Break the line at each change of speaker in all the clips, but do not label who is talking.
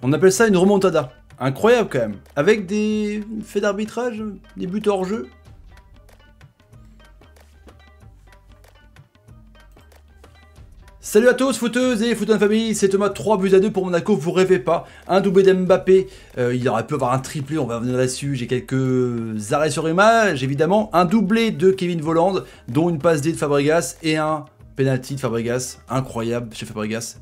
On appelle ça une remontada. Incroyable quand même. Avec des faits d'arbitrage, des buts hors jeu. Salut à tous, footeuses et footeux de famille, c'est Thomas, 3-2 pour Monaco, vous rêvez pas. Un doublé d'Mbappé, il aurait pu avoir un triplé, on va revenir là-dessus, j'ai quelques arrêts sur image, évidemment. Un doublé de Kevin Volland, dont une passe D de Fabregas et un penalty de Fabregas, incroyable chez Fabregas.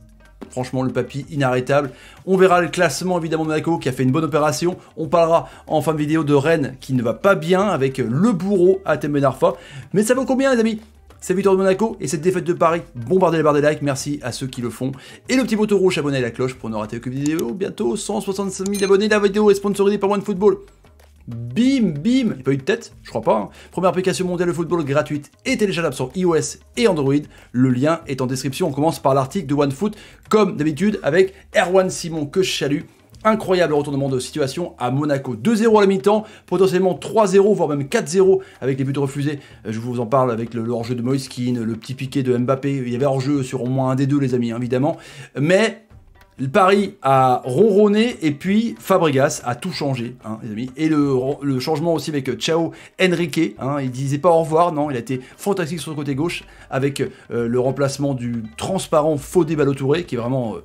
Franchement, le papy inarrêtable. On verra le classement évidemment de Monaco qui a fait une bonne opération. On parlera en fin de vidéo de Rennes qui ne va pas bien avec le bourreau à Ben Arfa. Mais ça vaut combien les amis? Cette victoire de Monaco et cette défaite de Paris, bombardez les barres des likes, merci à ceux qui le font. Et le petit bouton rouge, abonnez à la cloche pour ne rater aucune vidéo. Bientôt 165 000 abonnés, la vidéo est sponsorisée par OneFootball. Bim, bim, il n'y a pas eu de tête, je crois pas. Hein. Première application mondiale de football gratuite et téléchargeable sur iOS et Android. Le lien est en description, on commence par l'article de OneFoot, comme d'habitude avec Erwan Simon que je salue. Incroyable retournement de situation à Monaco. 2-0 à la mi-temps, potentiellement 3-0, voire même 4-0 avec les buts refusés. Je vous en parle avec le hors-jeu de Moïse Kean, le petit piqué de Mbappé. Il y avait hors-jeu sur au moins un des deux, les amis, hein, évidemment. Mais Paris a ronronné et puis Fabregas a tout changé, hein, les amis. Et le changement aussi avec Thiago Henrique, hein, il disait pas au revoir, non, il a été fantastique sur le côté gauche avec le remplacement du transparent Fodé Ballo-Touré qui est vraiment...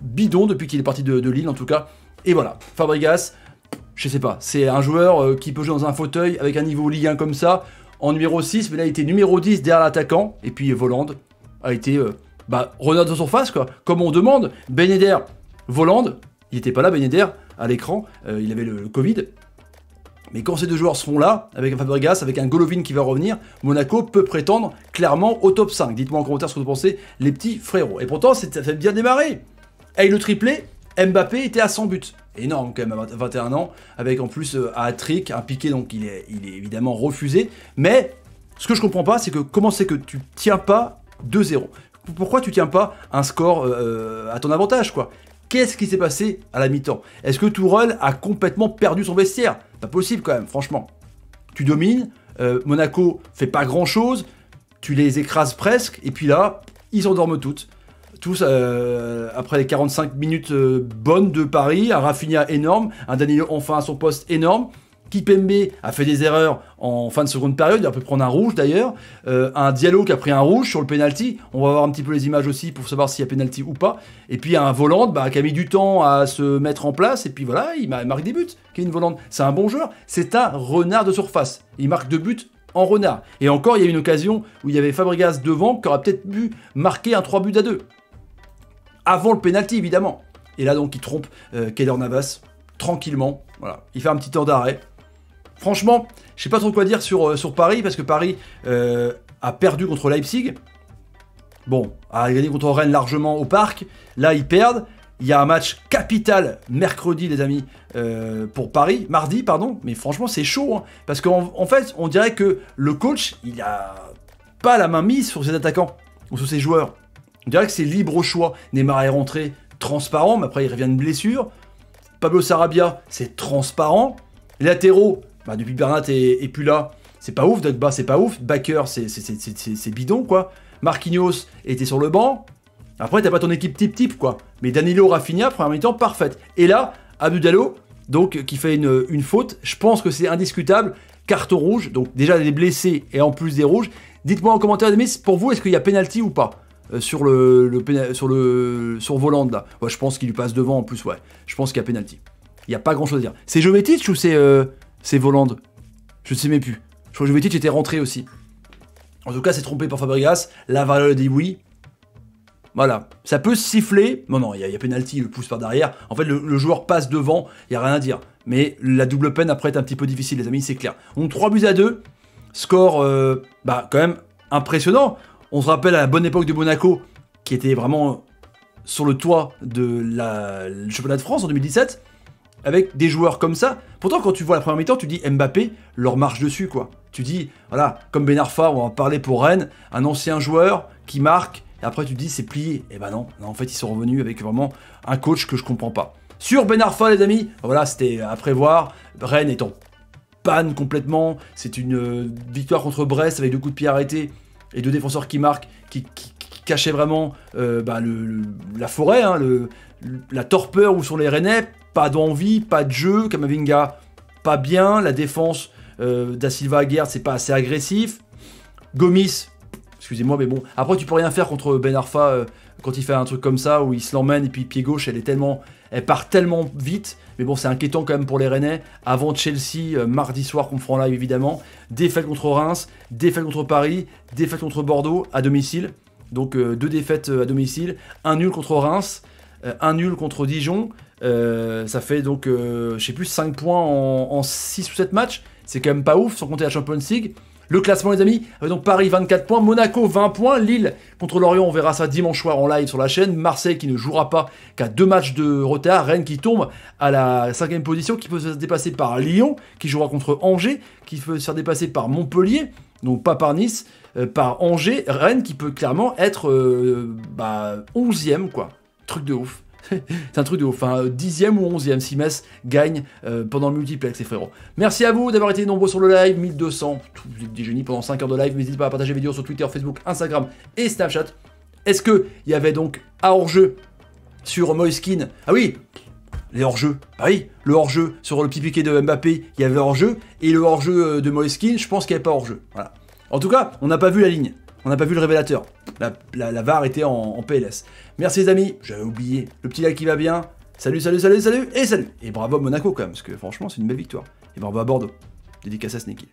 bidon depuis qu'il est parti de Lille en tout cas. Et voilà, Fabregas, je sais pas, c'est un joueur qui peut jouer dans un fauteuil avec un niveau Ligue 1 comme ça, en numéro 6, mais là il était numéro 10 derrière l'attaquant, et puis Volland a été renard de surface quoi, comme on demande. Ben Yedder, Volland, il était pas là Ben Yedder à l'écran, il avait le Covid. Mais quand ces deux joueurs seront là, avec un Fabregas, avec un Golovin qui va revenir, Monaco peut prétendre clairement au top 5. Dites-moi en commentaire ce que vous pensez, les petits frérots. Et pourtant, ça fait bien démarrer. Avec le triplé, Mbappé était à 100 buts. Énorme quand même à 21 ans, avec en plus un hat-trick, un piqué, donc il est évidemment refusé. Mais ce que je comprends pas, c'est que comment c'est que tu tiens pas 2-0? Pourquoi tu tiens pas un score à ton avantage quoi? Qu'est-ce qui s'est passé à la mi-temps? Est-ce que Tourelle a complètement perdu son vestiaire? Pas possible quand même, franchement. Tu domines, Monaco fait pas grand-chose, tu les écrases presque, et puis là, ils s'endorment tous, après les 45 minutes bonnes de Paris, un Rafinha énorme, un Danilo enfin à son poste énorme, Kipembe a fait des erreurs en fin de seconde période, il a pu prendre un rouge d'ailleurs, un Diallo qui a pris un rouge sur le penalty, on va voir un petit peu les images aussi pour savoir s'il y a penalty ou pas, et puis un Volland qui a mis du temps à se mettre en place, et puis voilà, il marque des buts. Kevin Volland, c'est un bon joueur, c'est un renard de surface, il marque 2 buts en renard, et encore il y a une occasion où il y avait Fabregas devant qui aurait peut-être pu marquer un 3-2 avant le penalty évidemment, et là donc il trompe Keylor Navas tranquillement, voilà, il fait un petit temps d'arrêt. Franchement, je sais pas trop quoi dire sur Paris, parce que Paris a perdu contre Leipzig. Bon, a gagné contre Rennes largement au parc. Là, ils perdent. Il y a un match capital mercredi, les amis, pour Paris. Mardi, pardon. Mais franchement, c'est chaud. Hein, parce qu'en fait, on dirait que le coach, il a pas la main mise sur ses attaquants ou sur ses joueurs. On dirait que c'est libre au choix. Neymar est rentré transparent, mais après, il revient de blessure. Pablo Sarabia, c'est transparent. Les latéraux... depuis Bernat et plus là, c'est pas ouf, Dogba c'est pas ouf, Baker c'est bidon quoi, Marquinhos était sur le banc, après t'as pas ton équipe type quoi, mais Danilo, Rafinha, première mi-temps parfaite, et là, Abdou Diallo, donc qui fait une faute, je pense que c'est indiscutable, carton rouge, donc déjà des blessés et en plus des rouges, dites-moi en commentaire les amis, pour vous est-ce qu'il y a penalty ou pas sur Volland là, ouais, je pense qu'il lui passe devant en plus, ouais, je pense qu'il y a penalty, il y a pas grand chose à dire, c'est Jovetic ou c'est Volland, je ne sais même plus. Je crois que Jovetic était rentré aussi. En tout cas, c'est trompé par Fabregas. La Valeur dit oui. Voilà. Ça peut siffler. Non, il y a penalty, il le pousse par derrière. En fait, le joueur passe devant, il n'y a rien à dire. Mais la double peine après est un petit peu difficile, les amis, c'est clair. On 3-2. Score, quand même impressionnant. On se rappelle à la bonne époque de Monaco, qui était vraiment sur le toit de le championnat de France en 2017. Avec des joueurs comme ça. Pourtant, quand tu vois la première mi-temps, tu dis Mbappé leur marche dessus, quoi. Tu dis, voilà, comme Ben Arfa, on va en parler pour Rennes, un ancien joueur qui marque, et après tu dis c'est plié. Et ben non, en fait, ils sont revenus avec vraiment un coach que je comprends pas. Sur Ben Arfa, les amis, voilà, c'était à prévoir. Rennes est en panne complètement. C'est une victoire contre Brest avec 2 coups de pied arrêtés et 2 défenseurs qui marquent, qui cachait vraiment la forêt, hein, la torpeur où sont les Rennais, pas d'envie, pas de jeu, Camavinga pas bien, la défense Da Silva à Guerre, c'est pas assez agressif, Gomis, excusez-moi, mais bon, après tu peux rien faire contre Ben Arfa quand il fait un truc comme ça, où il se l'emmène, et puis pied gauche, elle part tellement vite, mais bon, c'est inquiétant quand même pour les Rennais. Avant Chelsea, mardi soir, qu'on fera en live évidemment, défaite contre Reims, défaite contre Paris, défaite contre Bordeaux, à domicile, donc 2 défaites à domicile, un nul contre Reims, un nul contre Dijon, ça fait donc, je sais plus, 5 points en 6 ou 7 matchs, c'est quand même pas ouf, sans compter la Champions League. Le classement les amis, donc Paris 24 points, Monaco 20 points, Lille contre Lorient, on verra ça dimanche soir en live sur la chaîne, Marseille qui ne jouera pas, qui a 2 matchs de retard, Rennes qui tombe à la 5e position, qui peut se faire dépasser par Lyon, qui jouera contre Angers, qui peut se faire dépasser par Montpellier, donc pas par Nice, par Angers, Rennes qui peut clairement être 11e quoi, truc de ouf. C'est un truc de ouf, enfin 10e ou 11e si Metz gagne pendant le multiplex les frérots. Merci à vous d'avoir été nombreux sur le live, 1200, vous êtes des génies pendant 5 heures de live, n'hésitez pas à partager la vidéo sur Twitter, Facebook, Instagram et Snapchat. Est-ce qu'il y avait donc un hors-jeu sur Moiskin? Ah oui, les hors-jeux, ah oui, le hors-jeu sur le petit piqué de Mbappé, il y avait hors-jeu, et le hors-jeu de Moiskin, je pense qu'il n'y avait pas hors-jeu, voilà. En tout cas, on n'a pas vu la ligne. On n'a pas vu le révélateur. La VAR était en PLS. Merci les amis, j'avais oublié. Le petit like qui va bien. Salut, salut, salut, salut, et salut. Et bravo à Monaco quand même, parce que franchement c'est une belle victoire. Et bravo à Bordeaux. Dédicace à Sneaky.